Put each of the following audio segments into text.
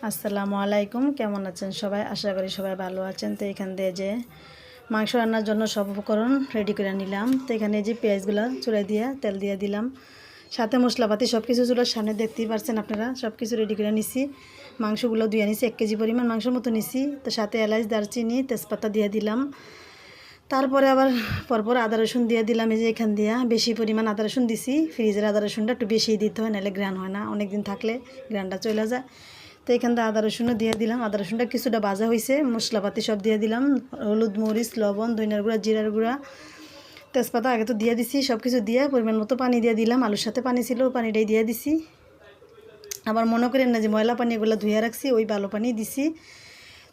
আসসালামু আলাইকুম, কেমন আছেন সবাই? আশা করি সবাই ভালো আছেন। তো এখান দিয়ে যে মাংস রান্নার জন্য সব উপকরণ রেডি করে নিলাম। তো এখানে যে পেঁয়াজগুলো চুলায় দিয়ে তেল দিয়ে দিলাম, সাথে মশলাপাতি সব কিছু চুলার সামনে দেখতেই পারছেন আপনারা। সব কিছু রেডি করে নিছি। মাংসগুলো ধুয়ে নিছি, 1 কেজি পরিমাণ মাংসের মতো নিছি। তো সাথে এলাচ, দারচিনি, তেজপাতা দিয়ে দিলাম। তারপরে আবার পরপর আদা রসুন দিয়ে দিলাম। এই যে এখান দিয়া বেশি পরিমাণ আদা রসুন দিছি। ফ্রিজের আদা রসুনটা একটু বেশি দিতে হয়, নাহলে গ্রান হয় না, অনেক দিন থাকলে গ্রানটা চলে যায়। তো এখান থেকে আদা রসুনও দিয়ে দিলাম। আদা রসুনটা কিছুটা ভাজা হয়েছে, মশলাপাতি সব দিয়ে দিলাম, হলুদ, মরিচ, লবণ, ধনিয়ার গুঁড়া, জিরার গুঁড়া, তেজপাতা আগে তো দিয়ে দিছি। সব কিছু দিয়ে পরিমাণ মতো পানি দিয়ে দিলাম। আলুর সাথে পানি ছিল, পানিটাই দিয়ে দিছি। আবার মনে করেন না যে ময়লা পানি এগুলো ধুয়ে রাখছি, ওই ভালো পানি দিছি।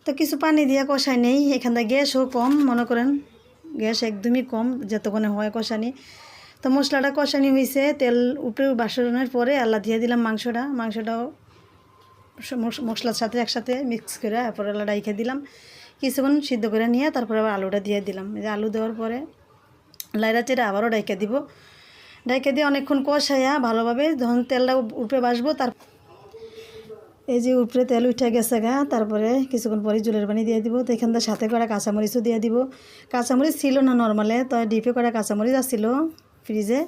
তো কিছু পানি দিয়ে কষাই নেই। এখান থেকে গ্যাসও কম, মনে করেন গ্যাস একদমই কম, যতক্ষণে হয় কষানি। তো মশলাটা কষানি হয়েছে, তেল উপরে বাসনের পরে আল্লাহ দিয়ে দিলাম মাংসটাও মশলার সাথে একসাথে মিক্স করে তারপরে আলুটা রেখে দিলাম। কিছুক্ষণ সিদ্ধ করে নিয়ে তারপরে আবার আলুটা দিয়ে দিলাম। এই যে আলু দেওয়ার পরে লাইরা চেড়ে আবারও ডাইকা দিব। ডাইকা দিয়ে অনেকক্ষণ কষাইয়া ভালোভাবে যখন তেলটা উপরে বাসবো, তার এই যে উপরে তেল উঠে গেছে তারপরে কিছুক্ষণ পরে জলের পানি দিয়ে দিব। তো এখান থেকে সাথে করে কাঁচামরিচও দিয়ে দিব। কাঁচামরিচ ছিল না নর্মালে, তো ডিপে করে কাঁচামরিচ আসছিল ফ্রিজে।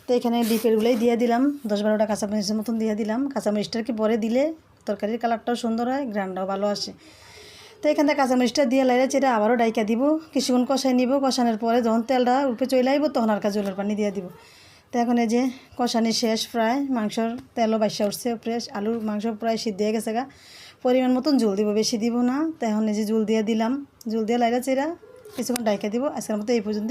তো এখানে ডিপেরগুলোই দিয়ে দিলাম, 10-12টা কাঁচামরিচের মতন দিয়ে দিলাম। কাঁচামরিচটা কি পরে দিলে তরকারির কালারটাও সুন্দর হয়, গ্রানটাও ভালো আসে। তো এখান থেকে কাঁচামরিচটা দিয়ে লাইরা চেড়ে আবারও ডাইকা দিব। কিছুক্ষণ কষাই নিব। কষানোর পরে যখন তেলটা উপরে চলে আইব, তখন আর জলের পানি দিয়ে দিব। তো এখন এই যে কষানি শেষ, প্রায় মাংসর তেলও বাইসা উঠছে উপরে, আলুর মাংস প্রায় সিদ্ধ হয়ে গেছে পরিমাণ মতন ঝোল দিব, বেশি দিব না। তো এখন এই যে ঝোল দিয়ে দিলাম। ঝোল দিয়ে লাইরা চেড়া কিছুক্ষণ ডাইকা দিব। আজকের মতো এই পর্যন্ত।